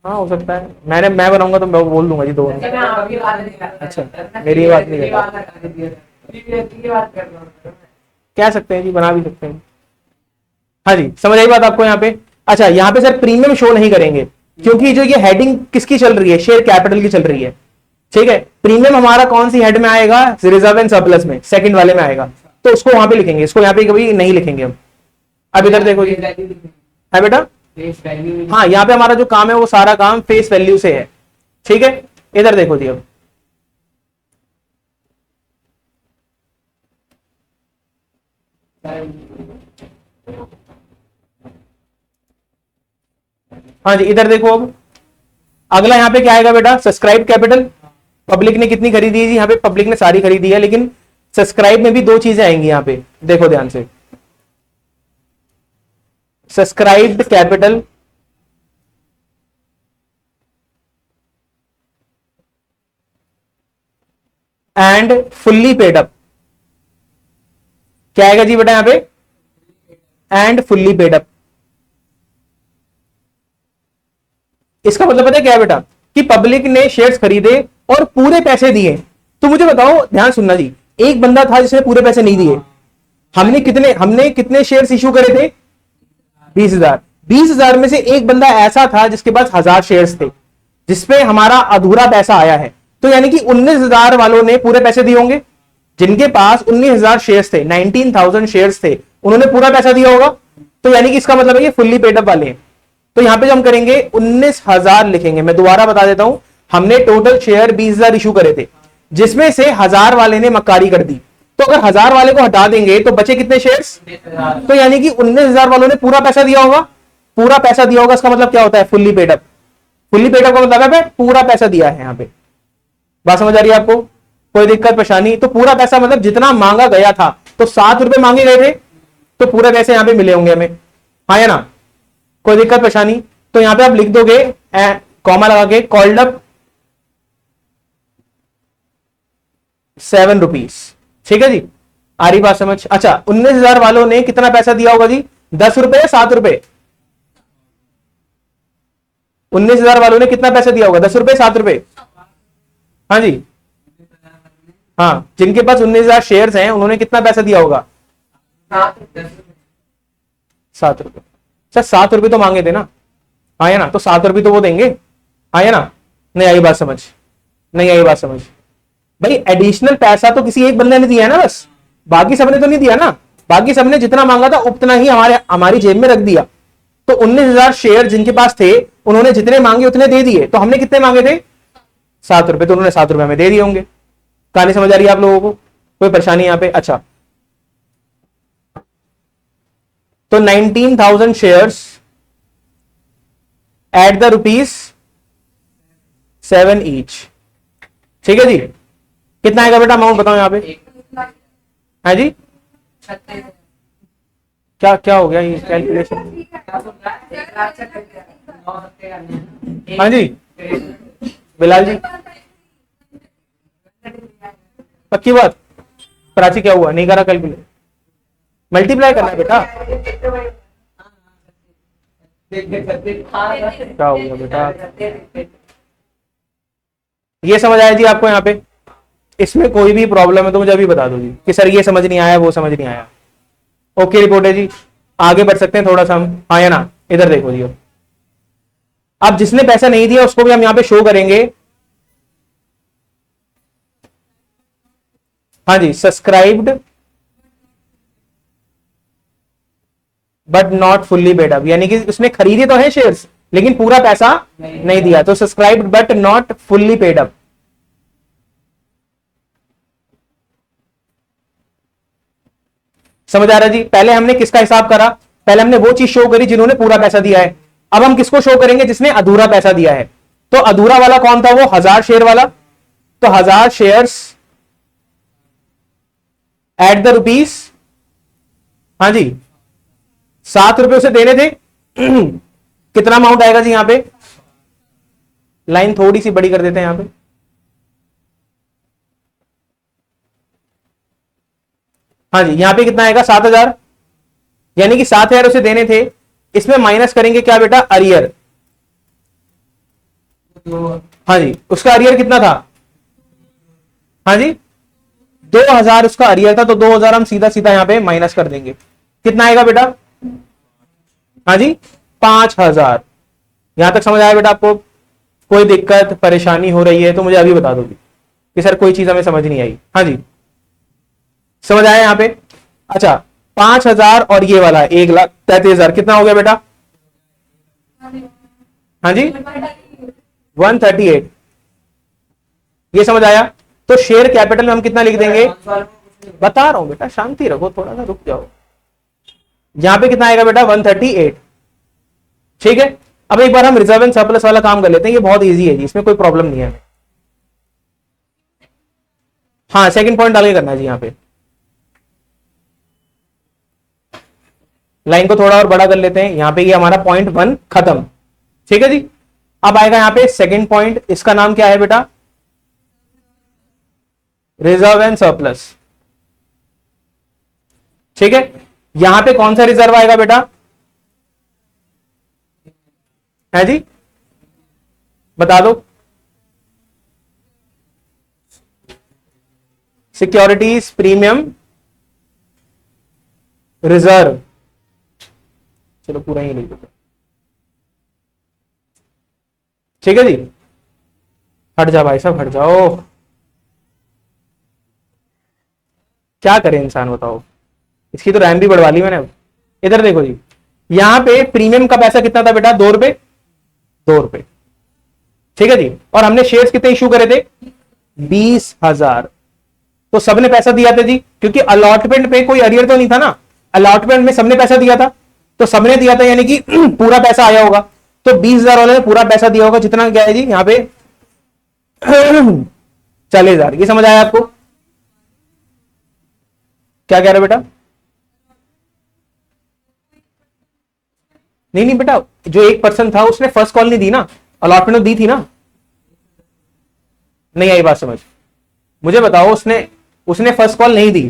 हाँ हो सकता है, मैं बनाऊंगा तो मैं बोल दूंगा जी दो। अच्छा मेरी बात नहीं कह सकते हैं जी, बना भी सकते हैं। हाँ जी समझ आई बात आपको यहाँ पे। अच्छा यहाँ पे सर प्रीमियम शो नहीं करेंगे क्योंकि जो ये हेडिंग किसकी चल रही है, शेयर कैपिटल की चल रही है। ठीक है, प्रीमियम हमारा कौन सी हेड में आएगा, रिजर्व एंड सरप्लस में, सेकंड वाले में आएगा, तो उसको वहां पे लिखेंगे, इसको यहाँ पे कभी नहीं लिखेंगे हम। अब इधर देखो जी, है बेटा, हाँ यहाँ पे हमारा जो काम है वो सारा काम फेस वैल्यू से है। ठीक है, इधर देखो जी, अब हाँ जी इधर देखो, अब अगला यहाँ पे क्या आएगा बेटा, सब्सक्राइब कैपिटल। पब्लिक ने कितनी खरीदी है जी, यहाँ पे पब्लिक ने सारी खरीदी है, लेकिन सब्सक्राइब में भी दो चीजें आएंगी यहाँ पे, देखो ध्यान से, subscribed capital and fully paid up. क्या आएगा जी बेटा यहाँ पे, एंड फुल्ली पेड अप। इसका मतलब पता है क्या है बेटा, कि पब्लिक ने शेयर्स खरीदे और पूरे पैसे दिए। तो मुझे बताओ, ध्यान सुनना जी, एक बंदा था जिसने पूरे पैसे नहीं दिए। हमने कितने शेयर्स इशू करे थे, 20,000। 20,000 में से एक बंदा ऐसा था जिसके पास 1,000 शेयर्स थे, जिसपे हमारा अधूरा पैसा आया है। तो यानी कि 19,000 वालों ने पूरे पैसे दिए होंगे, जिनके पास 19,000 शेयर्स थे, 19,000 शेयर्स थे, उन्होंने पूरा पैसा दिया होगा। तो यानी कि इसका मतलब है ये फुल्ली पेड अप वाले हैं। तो यहां पे जो हम करेंगे 19,000 लिखेंगे। मैं दोबारा बता देता हूं, हमने टोटल शेयर 20,000 इशू करे थे, जिसमें से 1,000 वाले ने मक्कारी कर दी। तो अगर 1,000 वाले को हटा देंगे तो बचे कितने शेयर्स, तो यानी कि 19,000 वालों ने पूरा पैसा दिया होगा। पूरा पैसा दिया होगा, इसका मतलब क्या होता है, fully paid up. Fully paid up का मतलब है पूरा पैसा दिया है। यहां पे बात समझ आ रही है आपको, कोई दिक्कत परेशानी? तो पूरा पैसा मतलब जितना मांगा गया था, तो 7 रुपए मांगे गए थे, तो पूरे पैसे यहां पे मिले होंगे हमें, हाँ या ना? कोई दिक्कत परेशानी? तो यहां पे आप लिख दोगे कॉमा लगा के, कॉल्ड अप 7 रुपीज। ठीक है जी, आ रही बात समझ? अच्छा 19,000 वालों ने कितना पैसा दिया होगा जी, 10 रुपए या 7 रुपए? 19,000 वालों ने कितना पैसा दिया होगा, 10 रुपए 7 रुपए? हाँ जी, हाँ, जिनके पास 19,000 शेयर्स हैं उन्होंने कितना पैसा दिया होगा, 7 रुपए। सर 7 रुपए तो मांगे थे ना, आया ना, तो 7 रुपए तो वो देंगे, आया ना, नहीं आई बात समझ, नहीं आई बात समझ। भाई एडिशनल पैसा तो किसी एक बंदे ने दिया है ना बस, बाकी सबने तो नहीं दिया ना, बाकी सबने जितना मांगा था उतना ही हमारी जेब में रख दिया। तो 19,000 शेयर जिनके पास थे उन्होंने जितने मांगे उतने दे दिए, तो हमने कितने मांगे थे 7 रुपए, तो उन्होंने 7 रुपए में दे दिए होंगे। कहानी समझ आ रही है आप लोगों को, कोई परेशानी यहां पे? अच्छा, तो 19,000 शेयर्स एट द ₹7 ईच, ठीक है जी। कितना आएगा बेटा अमाउंट बताओ यहां पे? है जी, क्या क्या हो गया ये कैलकुलेशन? हाँ जी बिलाल जी, पक्की बात? प्राची क्या हुआ, नहीं करा कैलकुलेट? मल्टीप्लाई करना है बेटा। क्या हो गया बेटा? ये समझ आया जी आपको यहाँ पे? इसमें कोई भी प्रॉब्लम है तो मुझे अभी बता दो जी कि सर ये समझ नहीं आया, वो समझ नहीं आया। ओके रिपोर्ट है जी, आगे बढ़ सकते हैं थोड़ा सा हम, हाँ या ना? इधर देखो जी, अब जिसने पैसा नहीं दिया उसको भी हम यहां पे शो करेंगे। हाँ जी, subscribed but not fully paid up, यानी कि उसने खरीदे तो है शेयर्स लेकिन पूरा पैसा नहीं दिया, तो subscribed but not fully paid up. समझ आ रहा है जी? पहले हमने किसका हिसाब करा? पहले हमने वो चीज शो करी जिन्होंने पूरा पैसा दिया है। अब हम किसको शो करेंगे? जिसने अधूरा पैसा दिया है। तो अधूरा वाला कौन था? वो 1000 शेयर वाला। तो 1000 शेयर्स एट द रुपीज, हाँ जी 7 रुपए उसे देने थे। कितना अमाउंट आएगा जी यहां पे? लाइन थोड़ी सी बड़ी कर देते हैं यहां पे। हाँ जी, यहां पे कितना आएगा? 7,000, यानी कि 7,000 उसे देने थे। इसमें माइनस करेंगे क्या बेटा? अरियर। हाँ जी, उसका अरियर कितना था? हाँ जी 2,000 उसका अरियर था, तो 2,000 हम सीधा सीधा यहां पे माइनस कर देंगे। कितना आएगा बेटा? हाँ जी 5,000। यहां तक समझ आया बेटा आपको? कोई दिक्कत परेशानी हो रही है तो मुझे अभी बता दो कि सर कोई चीज हमें समझ नहीं आई। हाँ जी समझ आया यहां पे? अच्छा 5,000 और ये वाला 1,33,000 कितना हो गया बेटा? हाँ जी 138। ये समझ आया? तो शेयर कैपिटल में हम कितना लिख देंगे? बता रहा हूं बेटा, शांति रखो, थोड़ा सा रुक जाओ। यहां पे कितना आएगा बेटा? 138, ठीक है। अब एक बार हम रिजर्व एंड सरप्लस वाला काम कर लेते हैं, ये बहुत इजी है जी, इसमें कोई प्रॉब्लम नहीं है। हाँ सेकंड पॉइंट डाल के करना है जी यहां पे। लाइन को थोड़ा और बड़ा कर लेते हैं, यहां पे ये हमारा पॉइंट 1 खत्म, ठीक है जी। अब आएगा यहां पे सेकंड पॉइंट, इसका नाम क्या है बेटा? रिजर्व एंड सरप्लस, ठीक है। यहां पे कौन सा रिजर्व आएगा बेटा? है जी बता दो। सिक्योरिटीज प्रीमियम रिजर्व, चलो पूरा ही लिख दो, ठीक है जी। हट जा भाई साहब, हट जाओ, क्या करे इंसान बताओ। इसकी तो रैम भी बढ़वा ली मैंने। इधर देखो जी, यहां पे प्रीमियम का पैसा कितना था बेटा? 2 रुपए, 2 रुपए, ठीक है जी। और हमने शेयर्स कितने इशू करे थे? 20,000। तो सबने पैसा दिया था जी, क्योंकि अलॉटमेंट पे कोई अरियर तो नहीं था ना, अलॉटमेंट में सबने पैसा दिया था, तो सबने दिया था यानी कि पूरा पैसा आया होगा। तो 20,000 वाले ने पूरा पैसा दिया होगा, जितना क्या है जी यहां पे 40,000। ये समझ आया आपको? क्या कह रहे बेटा? नहीं नहीं बेटा, जो एक पर्सन था उसने फर्स्ट कॉल नहीं दी ना, अलॉटमेंट दी थी ना। नहीं आई बात समझ? मुझे बताओ, उसने फर्स्ट कॉल नहीं दी,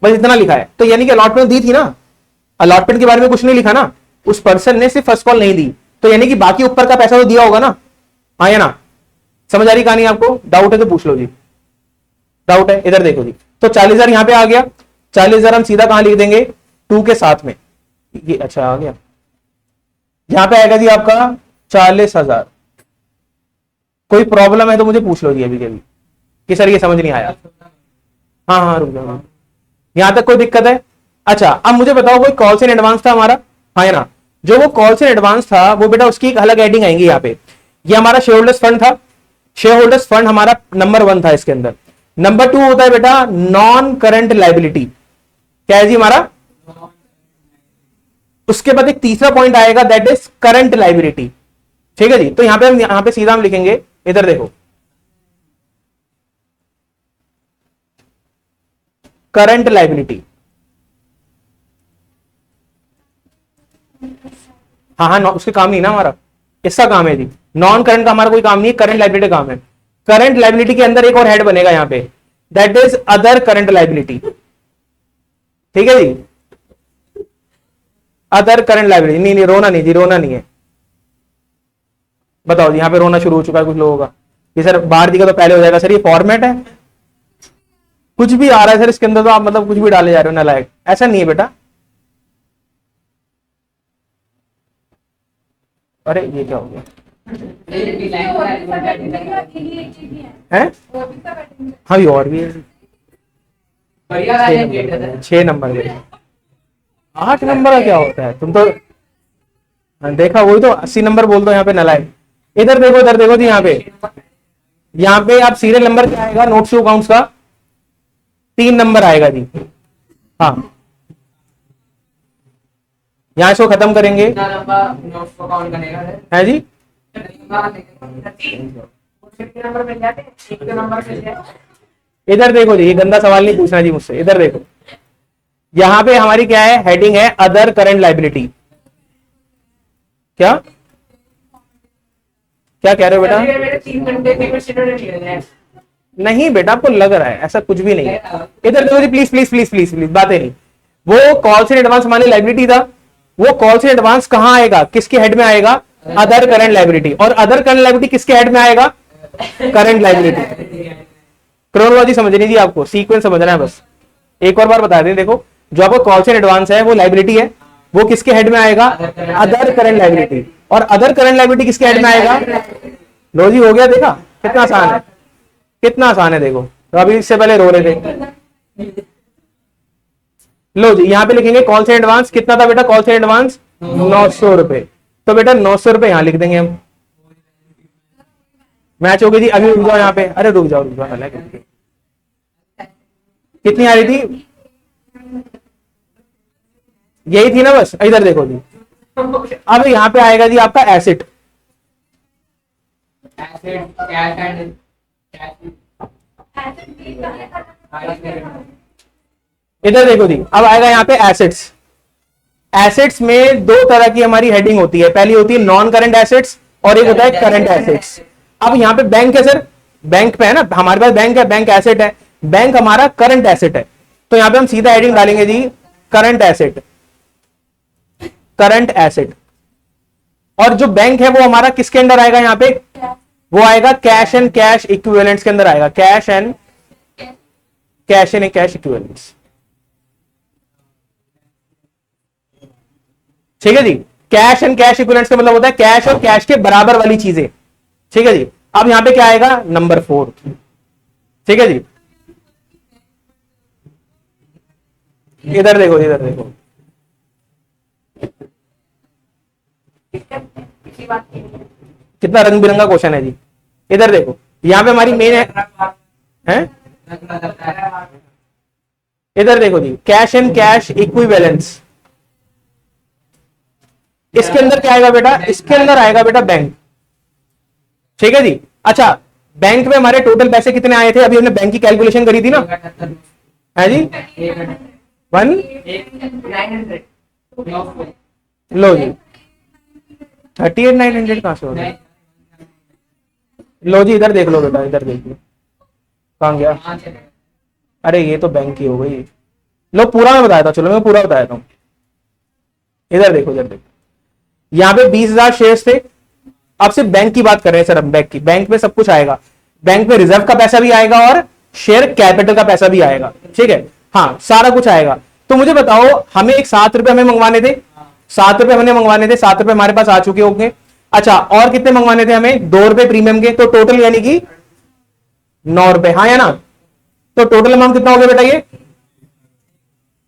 बस इतना लिखा है, तो यानी कि अलॉटमेंट दी थी ना, अलॉटमेंट के बारे में कुछ नहीं लिखा ना, उस पर्सन ने सिर्फ फर्स्ट कॉल नहीं दी, तो यानी कि बाकी ऊपर का पैसा तो दिया होगा ना, हाँ या ना? समझ आ रही कहानी आपको? डाउट है तो पूछ लो जी, डाउट है? इधर देखो जी, तो 40,000 यहां पे आ गया। 40,000 हम सीधा कहां लिख देंगे? 2 के साथ में, ये अच्छा आ गया, यहां पे आएगा जी आपका 40,000। कोई प्रॉब्लम है तो मुझे पूछ लो जी अभी कभी कि सर ये समझ नहीं आया। हाँ हाँ रुक जाओ, यहां तक कोई दिक्कत है? अच्छा अब मुझे बताओ कोई कॉल्स इन एडवांस था हमारा, हाँ है ना? जो वो कॉल्स इन एडवांस था वो बेटा उसकी एक अलग हेडिंग आएंगी यहाँ पे। ये हमारा शेयर होल्डर्स फंड था, शेयर होल्डर्स फंड हमारा नंबर 1 था इसके अंदर। नंबर 2 होता है बेटा नॉन करंट लाइबिलिटी, क्या है जी हमारा? उसके बाद एक तीसरा पॉइंट आएगा दैट इज करंट लाइबिलिटी। ठीक है जी, तो यहां पे सीधा हम लिखेंगे, इधर देखो, करंट लाइबिलिटी। हाँ हाँ उसके काम नहीं ना हमारा, इसका काम है जी। नॉन करंट का हमारा कोई काम नहीं है, करंट लाइबिलिटी काम है। करंट लाइबिलिटी के अंदर एक और हेड बनेगा यहां पे, that is other current liability. ठीक है जी, अदर करंट लाइबिलिटी। नहीं नहीं रोना नहीं जी, रोना नहीं है। बताओ जी, यहां पे रोना शुरू हो चुका है कुछ लोगों का कि सर भारती का तो पहले हो जाएगा। सर ये फॉर्मेट है, कुछ भी आ रहा है सर इसके अंदर, तो आप मतलब कुछ भी डाले जा रहे हो नालायक, ऐसा नहीं है बेटा। अरे ये क्या हो गया है? हाँ ये और भी है, 6 नंबर में 8 नंबर का क्या होता है? तुम तो देखा, वही तो 80 नंबर बोल दो यहाँ पे नालायक। इधर देखो जी, यहाँ पे आप सीरियल नंबर क्या आएगा नोट्स टू अकाउंट्स का? 3 नंबर आएगा जी। हाँ यहाँ इसको खत्म करेंगे है जी। इधर देखो जी, ये गंदा सवाल नहीं पूछना जी मुझसे। इधर देखो, यहां पे हमारी क्या है हेडिंग है, अदर करंट लाइबिलिटी। क्या क्या कह रहे हो बेटा?
3 घंटे
नहीं बेटा आपको लग रहा है, ऐसा कुछ भी नहीं है। इधर देखो जी, please please please please please बातें नहीं। वो कॉल्स इन एडवांस हमारी लाइबिलिटी था, वो कॉल्स इन एडवांस कहां आएगा, किसके हेड में आएगा? Other current liability. और अदर करंट लाइबिलिटी किसके हेड में आएगा? Current liability. क्रोनोलॉजी समझनी जी आपको, सीक्वेंस समझना है बस। एक और बार बता दें, देखो जो आपको कॉल्स इन एडवांस है वो लाइबिलिटी है, वो किसके हेड में आएगा? Other current liability. और अदर करंट लाइबिलिटी किसके हेड में आएगा? लो जी हो गया, देखा कितना आसान है, कितना आसान है। देखो तो अभी इससे पहले रो रहे थे। लो जी यहाँ पे लिखेंगे कॉल से एडवांस कितना था बेटा? कॉल से एडवांस 900 रुपए। तो बेटा 900 रुपए यहां लिख देंगे हम। मैच हो गई थी। अभी रुक जाओ यहाँ पे, अरे रुक जाओ कितनी आ रही थी? यही थी ना बस। इधर देखो जी, अब यहाँ पे आएगा जी आपका एसेट। इधर देखो जी, अब आएगा यहाँ पे एसेट्स। एसेट्स में 2 तरह की हमारी हेडिंग होती है, पहली होती है नॉन करंट एसेट्स और एक होता है करंट एसेट्स। अब यहाँ पे बैंक है सर, बैंक पे है ना हमारे पास, बैंक है, बैंक एसेट है, बैंक हमारा करंट एसेट है। तो यहाँ पे हम सीधा हेडिंग डालेंगे जी करंट एसेट, करंट एसेट। और जो बैंक है वो हमारा किसके अंदर आएगा? यहाँ पे वो आएगा कैश एंड कैश इक्विवेलेंट्स के अंदर आएगा, कैश एंड कैश इक्विवेलेंट्स। ठीक है जी, कैश एंड कैश इक्विवेलेंट्स का मतलब होता है कैश और कैश के बराबर वाली चीजें। ठीक है जी, अब यहां पे क्या आएगा? नंबर 4। ठीक है जी, इधर देखो, इधर देखो, कितना रंग बिरंगा क्वेश्चन है जी। इधर देखो, यहां पे हमारी मेन है? इधर देखो जी, कैश एंड कैश इक्विवेलेंस। इसके अंदर क्या आएगा बेटा? इसके अंदर आएगा बेटा बैंक। ठीक है जी। अच्छा, बैंक में हमारे टोटल पैसे कितने आए थे? अभी हमने बैंक की कैलकुलेशन करी थी ना, है जी 1 लो जी 38,900 कहां से हो गया? लो जी इधर देख लो बेटा, इधर देख लो कहां गया? अरे ये तो बैंक की हो गई। लो पूरा मैं बताया था, चलो मैं पूरा बताया था। इधर देखो, इधर देखो, यहां पे 20,000 शेयर्स थे। अब सिर्फ बैंक की बात कर रहे हैं सर हम, बैंक की। बैंक में सब कुछ आएगा, बैंक में रिजर्व का पैसा भी आएगा और शेयर कैपिटल का पैसा भी आएगा। ठीक है, हाँ सारा कुछ आएगा। तो मुझे बताओ, हमें एक 7 रुपए हमें मंगवाने थे, ₹7 हमने मंगवाने थे, ₹7 हमारे पास आ चुके होंगे। अच्छा, और कितने मंगवाने थे हमें? ₹2 प्रीमियम के, तो टोटल यानी कि ₹9, हाँ या ना? तो टोटल अमाउंट कितना हो गया बेटा ये?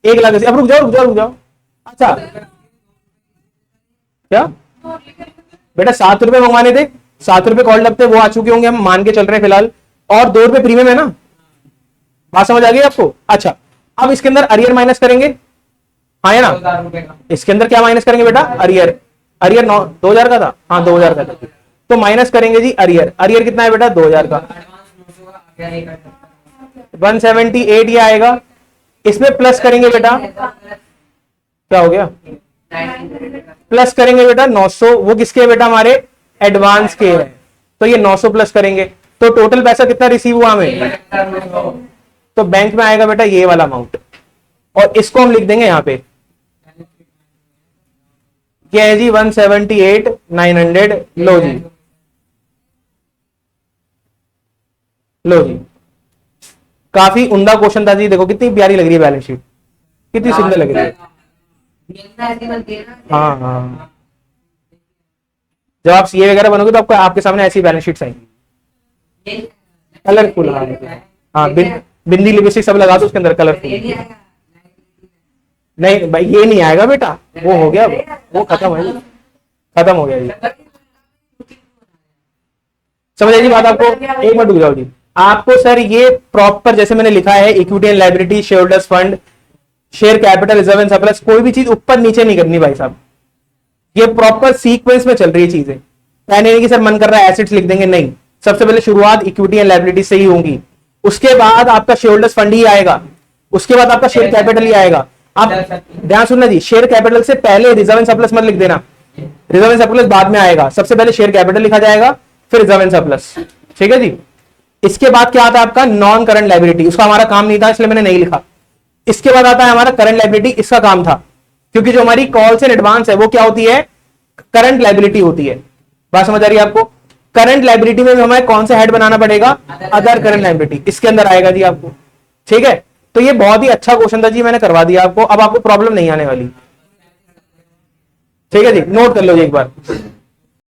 1,80,000। अब रुक जाओ रुक जाओ रुक जाओ। अच्छा क्या बेटा, ₹7 मंगवाने थे, ₹7 कॉल लगते वो आ चुके होंगे, हम मान के चल रहे हैं फिलहाल, और ₹2 प्रीमियम है ना? बात समझ आ गई आपको? अच्छा, अब इसके अंदर अरियर माइनस करेंगे, हाँ या ना?
2,000 का।
इसके अंदर क्या माइनस करेंगे बेटा? अरियर। अरियर 2000 का था, हाँ 2000 का था, तो माइनस करेंगे जी अरियर। अरियर कितना है बेटा? 2000 का।
एडवांस 900 का आगे नहीं कर सकता।
178 ये आएगा। इसमें प्लस करेंगे बेटा, क्या हो गया? प्लस करेंगे बेटा 900, वो किसके है बेटा? हमारे एडवांस के है, तो ये 900 प्लस करेंगे, तो टोटल पैसा कितना रिसीव हुआ हमें? तो बैंक में आएगा बेटा ये वाला अमाउंट, और इसको हम लिख देंगे यहां पे, क्या है जी? 178,900। लो जी, लो जी, काफी उम्दा क्वेश्चन था जी। देखो कितनी प्यारी लग रही है बैलेंस शीट, कितनी सुंदर लग रही है। हाँ हाँ, जब आप सीए वगैरह बनोगे तो आपको आपके सामने ऐसी बैलेंस शीट्स आएंगी, कलरफुल। हाँ हाँ, बिंदी लिपस्टिक सब लगा दो उसके अंदर, कलरफुल। नहीं भाई, ये नहीं आएगा बेटा, वो हो गया, वो खत्म है, खत्म हो गया जी। समझ आई जी बात आपको? एक मिनट रुक जाओ जी। आपको सर ये प्रॉपर जैसे मैंने लिखा है, equity and liability, share holders fund, share capital, reserve and surplus, कोई भी चीज ऊपर नीचे नहीं करनी भाई साहब, ये प्रॉपर सीक्वेंस में चल रही है चीजें। यानी नहीं कि सर मन कर रहा है एसेट्स लिख देंगे, नहीं। सबसे पहले शुरुआत इक्विटी एंड लायबिलिटी से ही होगी, उसके बाद आपका शेयर होल्डर्स फंड ही आएगा, उसके बाद आपका शेयर कैपिटल ही आएगा। आप ध्यान सुनना जी, शेयर कैपिटल से पहले रिजर्व एंड सरप्लस मत लिख देना, रिजर्व एंड सरप्लस बाद में आएगा, सबसे पहले शेयर कैपिटल लिखा जाएगा, फिर रिजर्व एंड सरप्लस, ठीक है जी। इसके बाद क्या आता है आपका? नॉन करंट लायबिलिटी, उसका हमारा काम नहीं था इसलिए मैंने नहीं लिखा। इसके बाद आता है हमारा करंट लायबिलिटी, इसका काम था, क्योंकि जो हमारी कॉल्स एंड एडवांस है वो क्या होती है? करंट लायबिलिटी होती है। बात समझ आ रही है आपको? करंट लायबिलिटी में हमें कौन सा हेड बनाना पड़ेगा? अदर करंट लायबिलिटी, इसके अंदर आएगा जी आपको, ठीक है। तो ये बहुत ही अच्छा क्वेश्चन था जी, मैंने करवा दिया आपको, अब आपको प्रॉब्लम नहीं आने वाली, ठीक है जी। नोट कर लो जी एक बार।